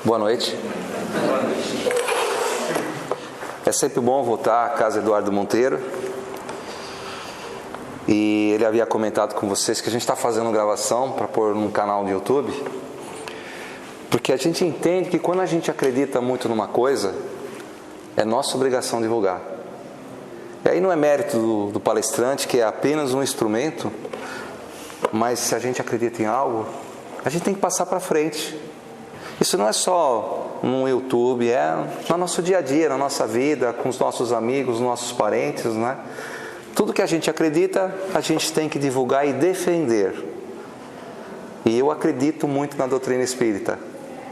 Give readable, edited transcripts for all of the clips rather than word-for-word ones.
Boa noite. É sempre bom voltar à casa Eduardo Monteiro. E ele havia comentado com vocês que a gente está fazendo gravação para pôr num canal no YouTube, porque a gente entende que quando a gente acredita muito numa coisa, é nossa obrigação divulgar. E aí não é mérito do palestrante, que é apenas um instrumento, mas se a gente acredita em algo, a gente tem que passar para frente. Isso não é só no YouTube, é no nosso dia a dia, na nossa vida, com os nossos amigos, nossos parentes, né? Tudo que a gente acredita, a gente tem que divulgar e defender. E eu acredito muito na doutrina espírita.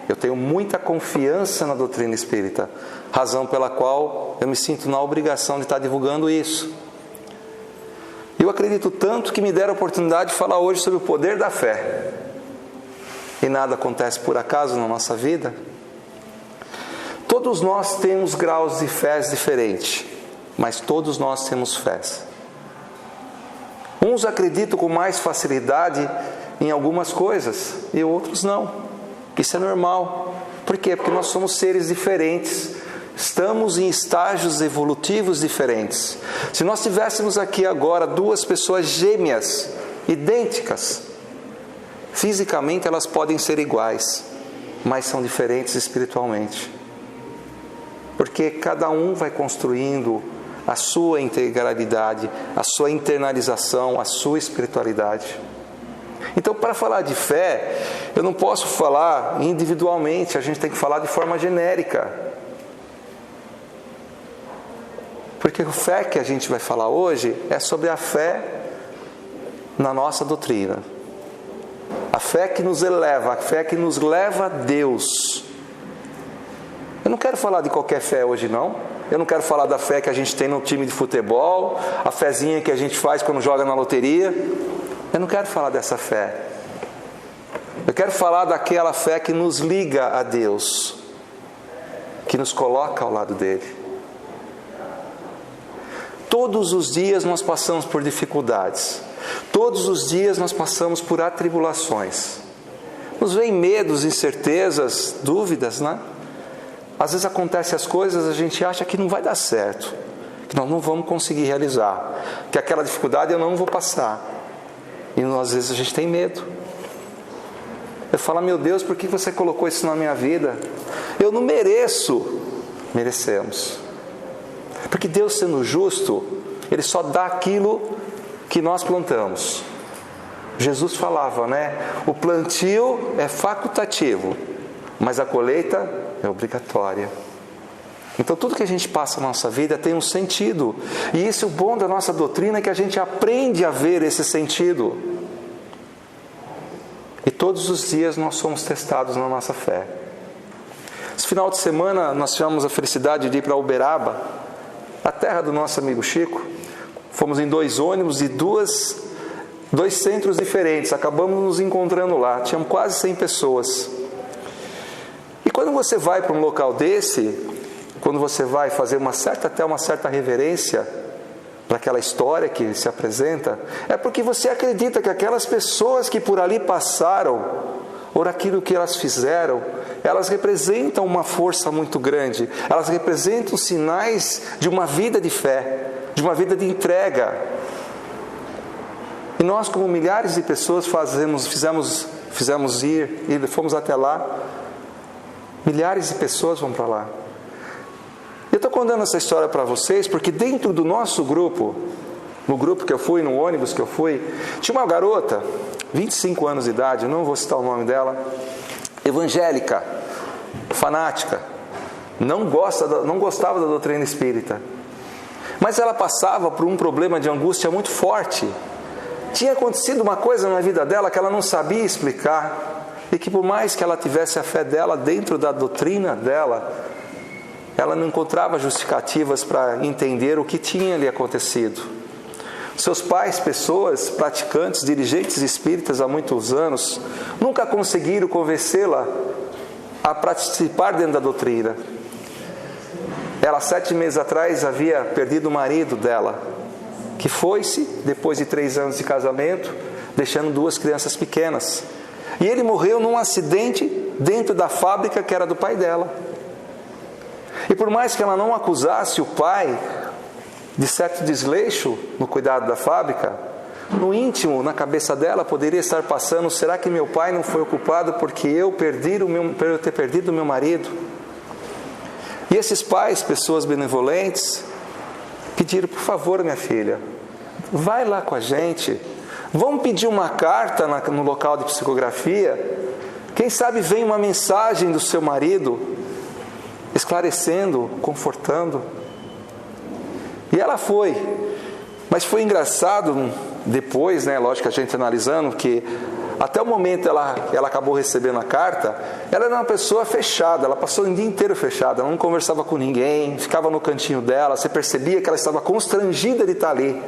Eu tenho muita confiança na doutrina espírita, razão pela qual eu me sinto na obrigação de estar divulgando isso. Eu acredito tanto que me deram a oportunidade de falar hoje sobre o poder da fé. E nada acontece por acaso na nossa vida. Todos nós temos graus de fé diferentes, mas todos nós temos fé. Uns acreditam com mais facilidade em algumas coisas e outros não. Isso é normal. Por quê? Porque nós somos seres diferentes. Estamos em estágios evolutivos diferentes. Se nós tivéssemos aqui agora duas pessoas gêmeas, idênticas, fisicamente elas podem ser iguais, mas são diferentes espiritualmente. Porque cada um vai construindo a sua integralidade, a sua internalização, a sua espiritualidade. Então, para falar de fé, eu não posso falar individualmente, a gente tem que falar de forma genérica. Porque a fé que a gente vai falar hoje é sobre a fé na nossa doutrina. A fé que nos eleva, a fé que nos leva a Deus. Eu não quero falar de qualquer fé hoje, não. Eu não quero falar da fé que a gente tem no time de futebol, a fezinha que a gente faz quando joga na loteria. Eu não quero falar dessa fé. Eu quero falar daquela fé que nos liga a Deus, que nos coloca ao lado dele. Todos os dias nós passamos por dificuldades. Todos os dias nós passamos por atribulações. Nos vem medos, incertezas, dúvidas, né? Às vezes acontecem as coisas, a gente acha que não vai dar certo, que nós não vamos conseguir realizar, que aquela dificuldade eu não vou passar. E às vezes a gente tem medo. Eu falo, meu Deus, por que você colocou isso na minha vida? Eu não mereço. Merecemos. Porque Deus, sendo justo, Ele só dá aquilo que nós plantamos. Jesus falava, né? O plantio é facultativo, mas a colheita é obrigatória. Então tudo que a gente passa na nossa vida tem um sentido. E esse é o bom da nossa doutrina, é que a gente aprende a ver esse sentido. E todos os dias nós somos testados na nossa fé. Esse final de semana nós tivemos a felicidade de ir para Uberaba, a terra do nosso amigo Chico. Fomos em 2 ônibus de dois centros diferentes. Acabamos nos encontrando lá. Tínhamos quase 100 pessoas. E quando você vai para um local desse, quando você vai fazer até uma certa reverência para aquela história que se apresenta, é porque você acredita que aquelas pessoas que por ali passaram, ou aquilo que elas fizeram, elas representam uma força muito grande. Elas representam sinais de uma vida de fé, de uma vida de entrega. E nós, como milhares de pessoas, fomos até lá. Milhares de pessoas vão para lá. Eu estou contando essa história para vocês porque dentro do nosso grupo, no grupo que eu fui, no ônibus que eu fui, tinha uma garota, 25 anos de idade, eu não vou citar o nome dela, evangélica, fanática, não gostava da doutrina espírita. Mas ela passava por um problema de angústia muito forte. Tinha acontecido uma coisa na vida dela que ela não sabia explicar. E que por mais que ela tivesse a fé dela dentro da doutrina dela, ela não encontrava justificativas para entender o que tinha lhe acontecido. Seus pais, pessoas, praticantes, dirigentes espíritas há muitos anos, nunca conseguiram convencê-la a participar dentro da doutrina. Ela, 7 meses atrás, havia perdido o marido dela, que foi-se depois de 3 anos de casamento, deixando 2 crianças pequenas. E ele morreu num acidente dentro da fábrica que era do pai dela. E por mais que ela não acusasse o pai de certo desleixo no cuidado da fábrica, no íntimo, na cabeça dela, poderia estar passando: será que meu pai não foi o culpado porque eu ter perdido o meu marido? E esses pais, pessoas benevolentes, pediram: por favor, minha filha, vai lá com a gente, vamos pedir uma carta no local de psicografia, quem sabe vem uma mensagem do seu marido, esclarecendo, confortando. E ela foi, mas foi engraçado depois, lógico, a gente analisando, que até o momento ela acabou recebendo a carta, ela era uma pessoa fechada, ela passou o dia inteiro fechada, ela não conversava com ninguém, ficava no cantinho dela, você percebia que ela estava constrangida de estar ali.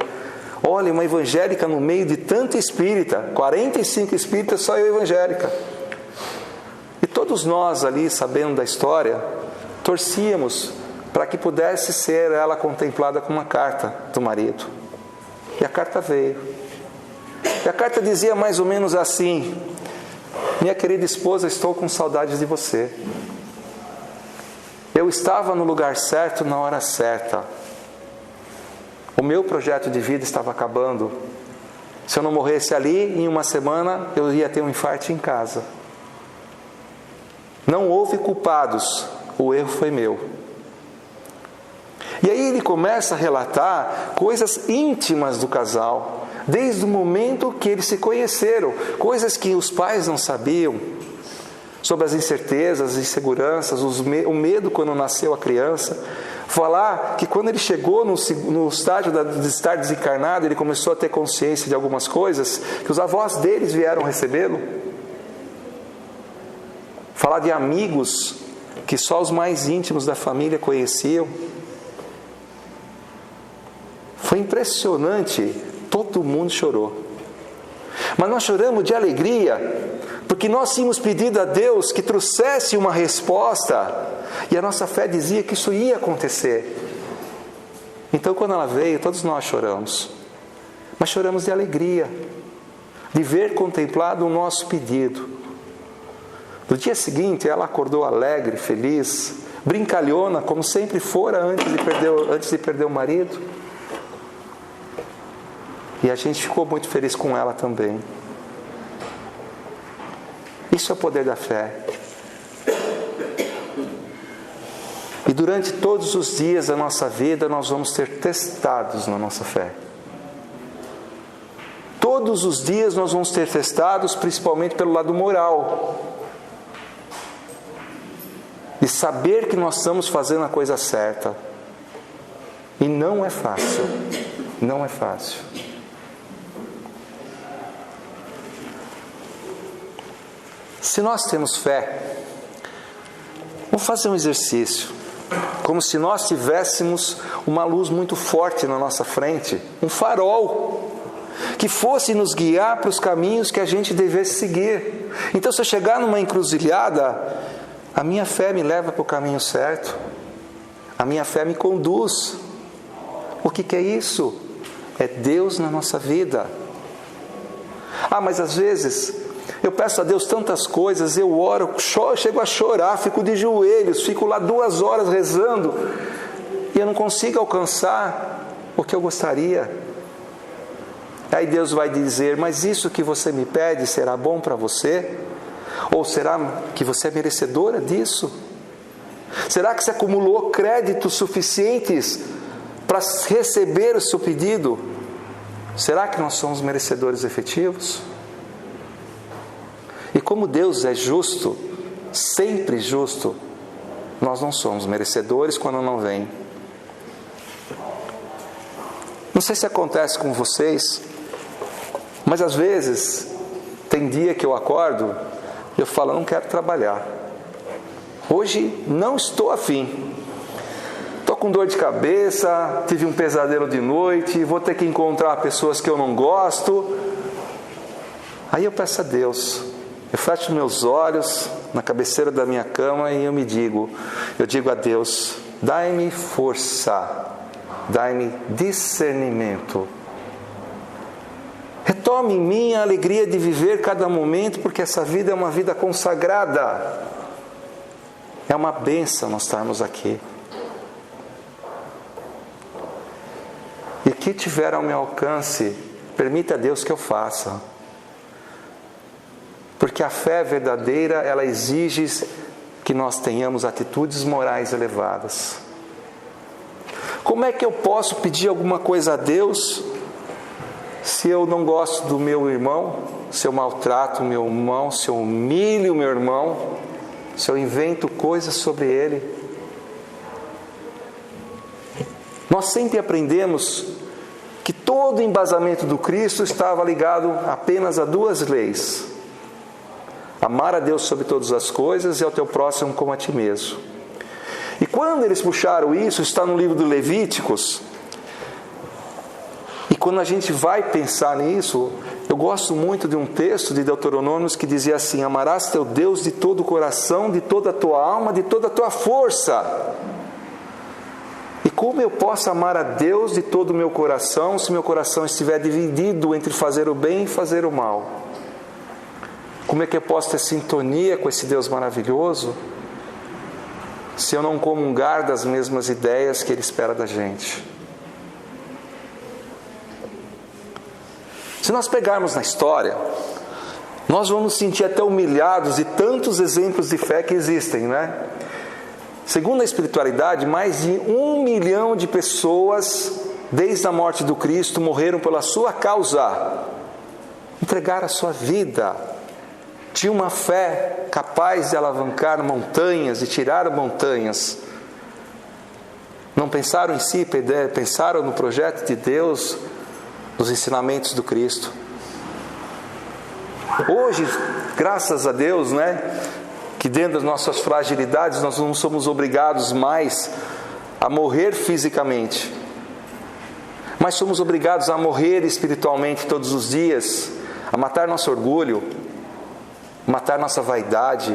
Olha, uma evangélica no meio de tanta espírita, 45 espíritas, só eu evangélica. E todos nós ali, sabendo da história, torcíamos para que pudesse ser ela contemplada com uma carta do marido. E a carta veio. E a carta dizia mais ou menos assim: minha querida esposa, estou com saudades de você. Eu estava no lugar certo na hora certa. O meu projeto de vida estava acabando. Se eu não morresse ali, em uma semana eu ia ter um infarto em casa. Não houve culpados, o erro foi meu. E aí ele começa a relatar coisas íntimas do casal, desde o momento que eles se conheceram, coisas que os pais não sabiam, sobre as incertezas, as inseguranças, o medo quando nasceu a criança. Falar que quando ele chegou no estágio de estar desencarnado, ele começou a ter consciência de algumas coisas, que os avós deles vieram recebê-lo. Falar de amigos que só os mais íntimos da família conheciam. Foi impressionante, todo mundo chorou. Mas nós choramos de alegria, porque nós tínhamos pedido a Deus que trouxesse uma resposta, e a nossa fé dizia que isso ia acontecer. Então quando ela veio, todos nós choramos. Mas choramos de alegria, de ver contemplado o nosso pedido. No dia seguinte, ela acordou alegre, feliz, brincalhona, como sempre fora antes de perder o marido. E a gente ficou muito feliz com ela também. Isso é o poder da fé. E durante todos os dias da nossa vida, nós vamos ser testados na nossa fé. Todos os dias nós vamos ser testados, principalmente pelo lado moral. De saber que nós estamos fazendo a coisa certa. E não é fácil. Não é fácil. Se nós temos fé, vamos fazer um exercício, como se nós tivéssemos uma luz muito forte na nossa frente, um farol, que fosse nos guiar para os caminhos que a gente devesse seguir. Então, se eu chegar numa encruzilhada, a minha fé me leva para o caminho certo, a minha fé me conduz. O que é isso? É Deus na nossa vida. Mas às vezes eu peço a Deus tantas coisas, eu oro, chego a chorar, fico de joelhos, fico lá 2 horas rezando, e eu não consigo alcançar o que eu gostaria. Aí Deus vai dizer: mas isso que você me pede será bom para você? Ou será que você é merecedora disso? Será que você acumulou créditos suficientes para receber o seu pedido? Será que nós somos merecedores efetivos? E como Deus é justo, sempre justo, nós não somos merecedores quando não vem. Não sei se acontece com vocês, mas às vezes tem dia que eu acordo e eu falo: não quero trabalhar. Hoje não estou afim. Estou com dor de cabeça, tive um pesadelo de noite, vou ter que encontrar pessoas que eu não gosto. Aí eu peço a Deus. Eu fecho meus olhos na cabeceira da minha cama e eu digo a Deus: dai-me força, dai-me discernimento. Tome em mim a alegria de viver cada momento, porque essa vida é uma vida consagrada. É uma bênção nós estarmos aqui. E o que tiver ao meu alcance, permita a Deus que eu faça. Porque a fé verdadeira, ela exige que nós tenhamos atitudes morais elevadas. Como é que eu posso pedir alguma coisa a Deus se eu não gosto do meu irmão, se eu maltrato o meu irmão, se eu humilho o meu irmão, se eu invento coisas sobre ele? Nós sempre aprendemos que todo o embasamento do Cristo estava ligado apenas a duas leis: amar a Deus sobre todas as coisas e ao teu próximo como a ti mesmo. E quando eles puxaram isso, está no livro do Levíticos. E quando a gente vai pensar nisso, eu gosto muito de um texto de Deuteronômios que dizia assim: amarás teu Deus de todo o coração, de toda a tua alma, de toda a tua força. E como eu posso amar a Deus de todo o meu coração se meu coração estiver dividido entre fazer o bem e fazer o mal? Como é que eu posso ter sintonia com esse Deus maravilhoso se eu não comungar das mesmas ideias que Ele espera da gente? Se nós pegarmos na história, nós vamos nos sentir até humilhados de tantos exemplos de fé que existem, né? Segundo a espiritualidade, mais de 1 milhão de pessoas, desde a morte do Cristo, morreram pela sua causa. Entregaram a sua vida. Tinha uma fé capaz de alavancar montanhas, de tirar montanhas. Não pensaram em si, pensaram no projeto de Deus, nos ensinamentos do Cristo. Hoje, graças a Deus, né, que dentro das nossas fragilidades nós não somos obrigados mais a morrer fisicamente, mas somos obrigados a morrer espiritualmente todos os dias, a matar nosso orgulho, matar nossa vaidade,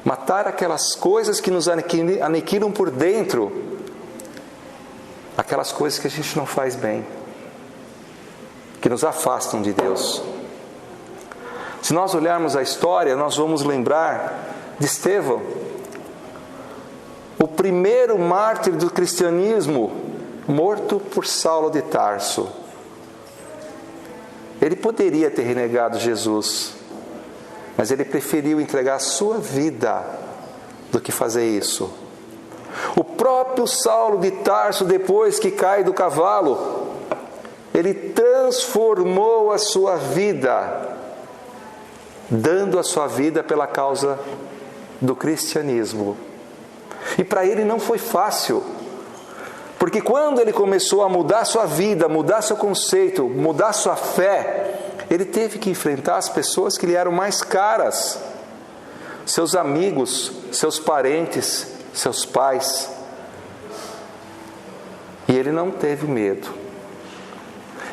matar aquelas coisas que nos aniquilam por dentro, aquelas coisas que a gente não faz bem, que nos afastam de Deus. Se nós olharmos a história, nós vamos lembrar de Estevão, o primeiro mártir do cristianismo, morto por Saulo de Tarso. Ele poderia ter renegado Jesus, mas ele preferiu entregar a sua vida do que fazer isso. O próprio Saulo de Tarso, depois que cai do cavalo, ele transformou a sua vida, dando a sua vida pela causa do cristianismo. E para ele não foi fácil, porque quando ele começou a mudar sua vida, mudar seu conceito, mudar sua fé, ele teve que enfrentar as pessoas que lhe eram mais caras, seus amigos, seus parentes, seus pais. E ele não teve medo.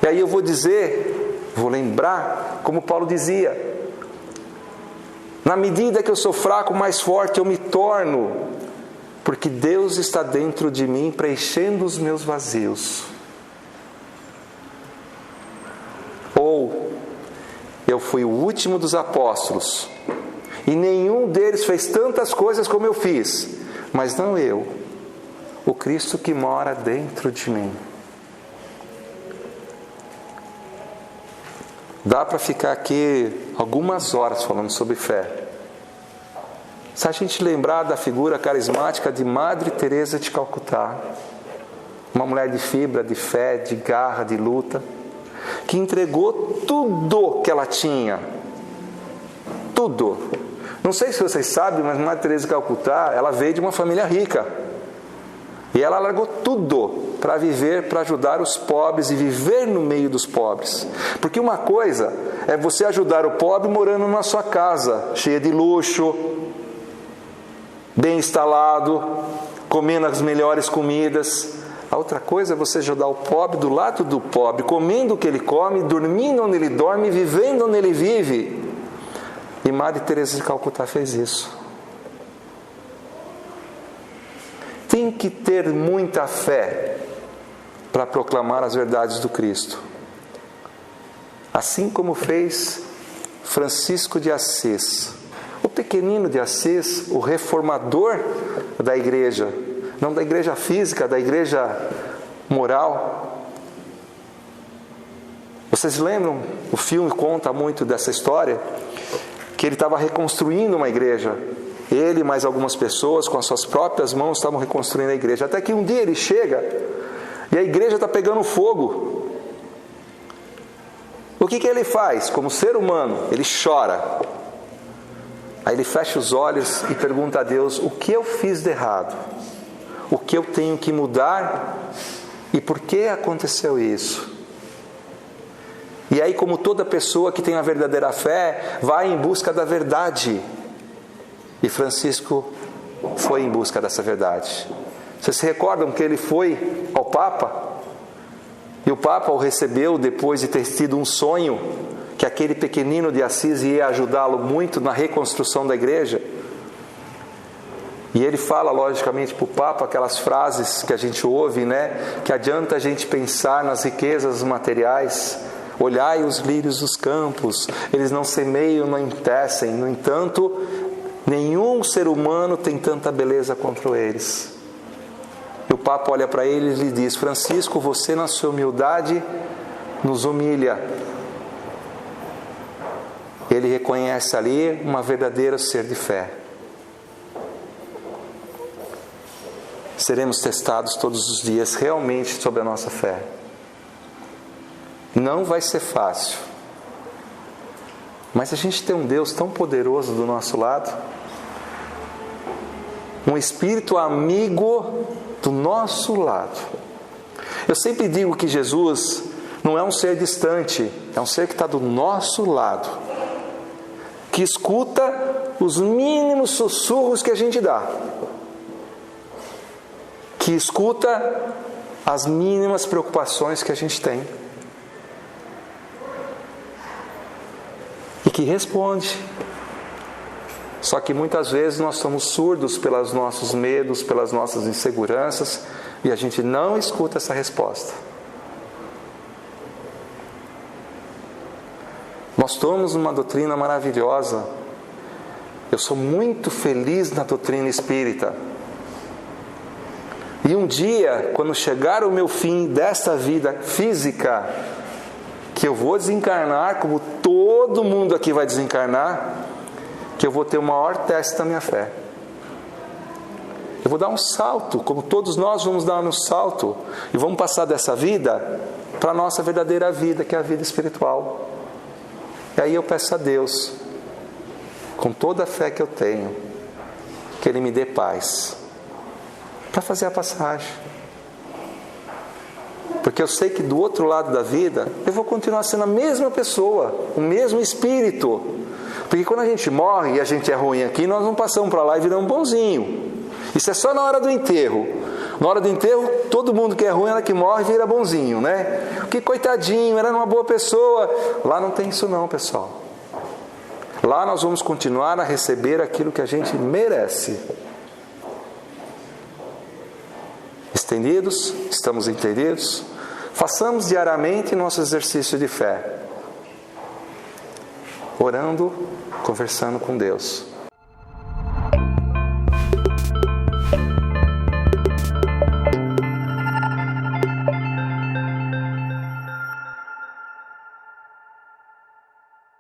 E aí eu vou lembrar, como Paulo dizia: na medida que eu sou fraco, mais forte eu me torno, porque Deus está dentro de mim, preenchendo os meus vazios. Ou, eu fui o último dos apóstolos, e nenhum deles fez tantas coisas como eu fiz, mas não eu, o Cristo que mora dentro de mim. Dá para ficar aqui algumas horas falando sobre fé. Se a gente lembrar da figura carismática de Madre Teresa de Calcutá, uma mulher de fibra, de fé, de garra, de luta, que entregou tudo que ela tinha. Tudo. Não sei se vocês sabem, mas Madre Teresa de Calcutá, ela veio de uma família rica. E ela largou tudo para viver, para ajudar os pobres e viver no meio dos pobres. Porque uma coisa é você ajudar o pobre morando na sua casa, cheia de luxo, bem instalado, comendo as melhores comidas. A outra coisa é você ajudar o pobre do lado do pobre, comendo o que ele come, dormindo onde ele dorme, vivendo onde ele vive. E Madre Teresa de Calcutá fez isso. Tem que ter muita fé para proclamar as verdades do Cristo. assim como fez Francisco de Assis, o pequenino de Assis, o reformador da igreja, não da igreja física, da igreja moral. Vocês lembram? O filme conta muito dessa história, que ele estava reconstruindo uma igreja. Ele e mais algumas pessoas, com as suas próprias mãos, estavam reconstruindo a igreja. Até que um dia ele chega e a igreja está pegando fogo. O que ele faz? Como ser humano, ele chora. Aí ele fecha os olhos e pergunta a Deus: o que eu fiz de errado? O que eu tenho que mudar? E por que aconteceu isso? E aí, como toda pessoa que tem a verdadeira fé, vai em busca da verdade. E Francisco foi em busca dessa verdade. Vocês se recordam que ele foi ao Papa? E o Papa o recebeu depois de ter tido um sonho, que aquele pequenino de Assis ia ajudá-lo muito na reconstrução da igreja. E ele fala, logicamente, para o Papa aquelas frases que a gente ouve, né? Que adianta a gente pensar nas riquezas materiais. Olhai os lírios dos campos, eles não semeiam, não tecem. No entanto, nenhum ser humano tem tanta beleza quanto eles. E o Papa olha para ele e lhe diz: Francisco, você na sua humildade nos humilha. Ele reconhece ali uma verdadeira ser de fé. Seremos testados todos os dias realmente sobre a nossa fé. Não vai ser fácil. Mas a gente tem um Deus tão poderoso do nosso lado. Um Espírito amigo do nosso lado. Eu sempre digo que Jesus não é um ser distante, é um ser que está do nosso lado, que escuta os mínimos sussurros que a gente dá, que escuta as mínimas preocupações que a gente tem, e que responde. Só que muitas vezes nós somos surdos pelos nossos medos, pelas nossas inseguranças, e a gente não escuta essa resposta. Nós tomamos uma doutrina maravilhosa. Eu sou muito feliz na doutrina espírita. E um dia, quando chegar o meu fim desta vida física, que eu vou desencarnar, como todo mundo aqui vai desencarnar, que eu vou ter o maior teste da minha fé. Eu vou dar um salto, como todos nós vamos dar um salto, e vamos passar dessa vida para a nossa verdadeira vida, que é a vida espiritual. E aí eu peço a Deus, com toda a fé que eu tenho, que Ele me dê paz, para fazer a passagem. Porque eu sei que do outro lado da vida, eu vou continuar sendo a mesma pessoa, o mesmo espírito. Porque quando a gente morre e a gente é ruim aqui, nós não passamos para lá e viramos bonzinho. Isso é só na hora do enterro. Na hora do enterro, todo mundo que é ruim, ela que morre, vira bonzinho, né? Que coitadinho, era uma boa pessoa. Lá não tem isso não, pessoal. Lá nós vamos continuar a receber aquilo que a gente merece. Estendidos? Estamos entendidos? Façamos diariamente nosso exercício de fé. Orando, conversando com Deus.